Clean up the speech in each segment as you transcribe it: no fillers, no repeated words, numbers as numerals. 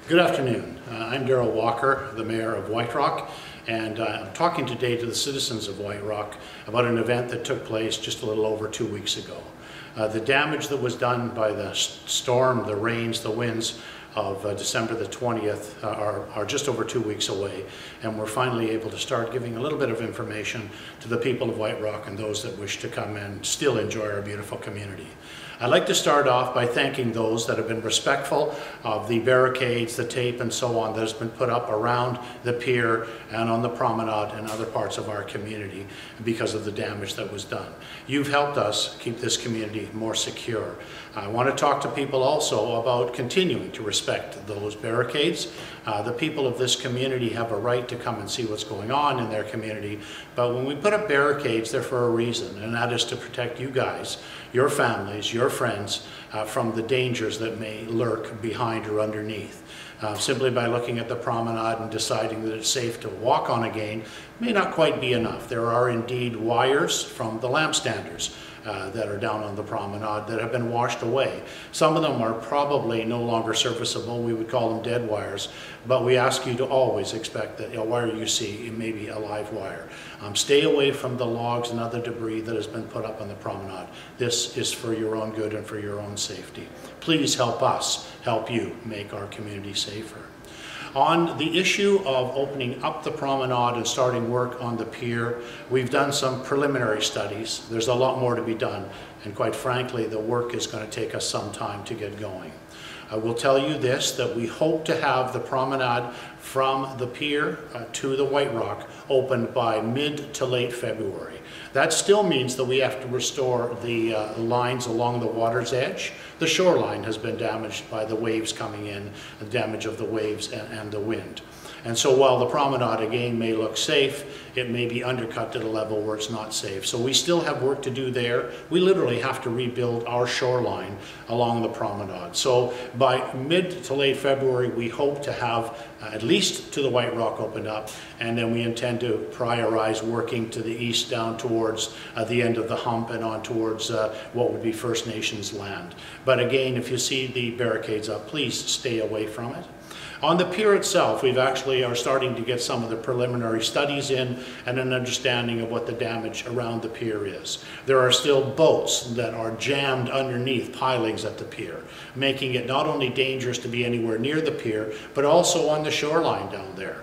Good afternoon. I'm Darrell Walker, the Mayor of White Rock, and I'm talking today to the citizens of White Rock about an event that took place just a little over 2 weeks ago. The damage that was done by the storm, the rains, the winds of December the 20th are just over 2 weeks away, and we're finally able to start giving a little bit of information to the people of White Rock and those that wish to come and still enjoy our beautiful community. I'd like to start off by thanking those that have been respectful of the barricades, the tape, and so on that has been put up around the pier and on the promenade and other parts of our community because of the damage that was done. You've helped us keep this community more secure. I want to talk to people also about continuing to respect those barricades. The people of this community have a right to come and see what's going on in their community, but when we put up barricades, they're for a reason, and that is to protect you guys, your families, your friends from the dangers that may lurk behind or underneath. Simply by looking at the promenade and deciding that it's safe to walk on again may not quite be enough. There are indeed wires from the lamp standers that are down on the promenade that have been washed away. Some of them are probably no longer serviceable. We would call them dead wires, but we ask you to always expect that a wire you see, it may be a live wire. Stay away from the logs and other debris that has been put up on the promenade. This is for your own good and for your own safety. Please help us help you make our community safer. On the issue of opening up the promenade and starting work on the pier, we've done some preliminary studies. There's a lot more to be done, and quite frankly, the work is going to take us some time to get going. I will tell you this, that we hope to have the promenade from the pier to the White Rock opened by mid to late February. That still means that we have to restore the lines along the water's edge. The shoreline has been damaged by the waves coming in, the damage of the waves and the wind. And so while the promenade again may look safe, it may be undercut at a level where it's not safe. So we still have work to do there. We literally have to rebuild our shoreline along the promenade. So by mid to late February, we hope to have at least to the White Rock opened up, and then we intend to prioritize working to the east down towards the end of the hump and on towards what would be First Nations land. But again, if you see the barricades up, please stay away from it. On the pier itself, we've actually are starting to get some of the preliminary studies in and an understanding of what the damage around the pier is. There are still boats that are jammed underneath pilings at the pier, making it not only dangerous to be anywhere near the pier, but also on the shoreline down there.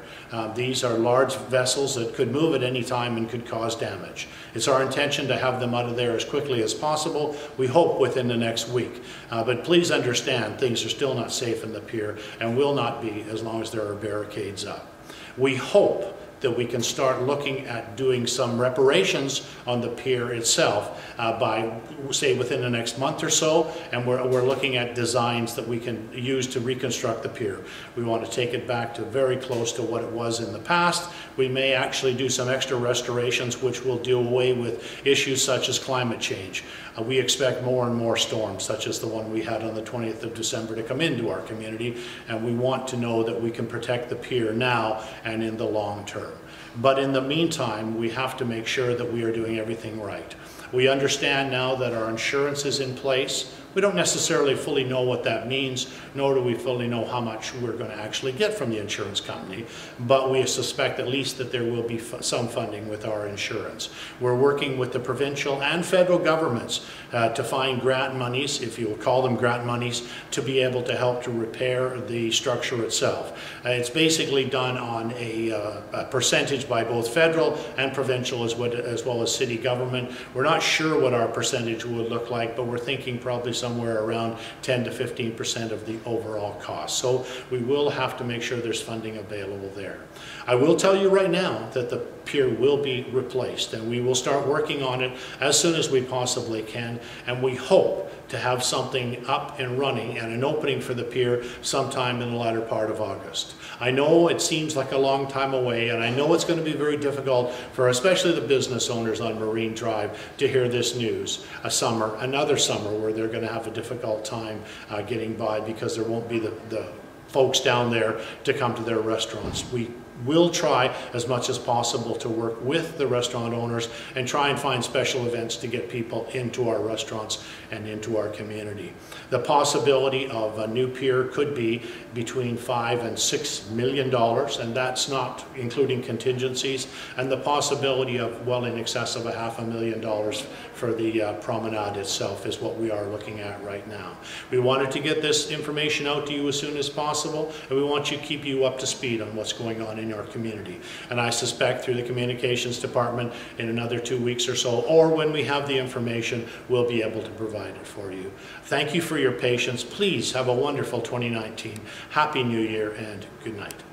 These are large vessels that could move at any time and could cause damage. It's our intention to have them out of there as quickly as possible. We hope within the next week. But please understand, things are still not safe in the pier and will not be as long as there are barricades up. We hope that we can start looking at doing some reparations on the pier itself by, say, within the next month or so, and we're looking at designs that we can use to reconstruct the pier. We want to take it back to very close to what it was in the past. We may actually do some extra restorations which will do away with issues such as climate change. We expect more and more storms, such as the one we had on the 20th of December, to come into our community, and we want to know that we can protect the pier now and in the long term. But in the meantime, we have to make sure that we are doing everything right. We understand now that our insurance is in place. We don't necessarily fully know what that means, nor do we fully know how much we're going to actually get from the insurance company, but we suspect at least that there will be some funding with our insurance. We're working with the provincial and federal governments to find grant monies, if you will call them grant monies, to be able to help to repair the structure itself. It's basically done on a percentage by both federal and provincial as well as city government. We're not sure what our percentage would look like, but we're thinking probably somewhere around 10 to 15% of the overall cost. So we will have to make sure there's funding available there. I will tell you right now that the pier will be replaced, and we will start working on it as soon as we possibly can, and we hope to have something up and running and an opening for the pier sometime in the latter part of August. I know it seems like a long time away, and I know it's going to be very difficult for especially the business owners on Marine Drive to hear this news. Another summer where they're going to have a difficult time getting by because there won't be the folks down there to come to their restaurants. We will try as much as possible to work with the restaurant owners and try and find special events to get people into our restaurants and into our community. The possibility of a new pier could be between $5 and $6 million, and that's not including contingencies, and the possibility of well in excess of $500,000 for the promenade itself is what we are looking at right now. We wanted to get this information out to you as soon as possible, and we want to keep you up to speed on what's going on in your community. And I suspect through the communications department in another 2 weeks or so, or when we have the information, we'll be able to provide it for you. Thank you for your patience. Please have a wonderful 2019. Happy New Year and good night.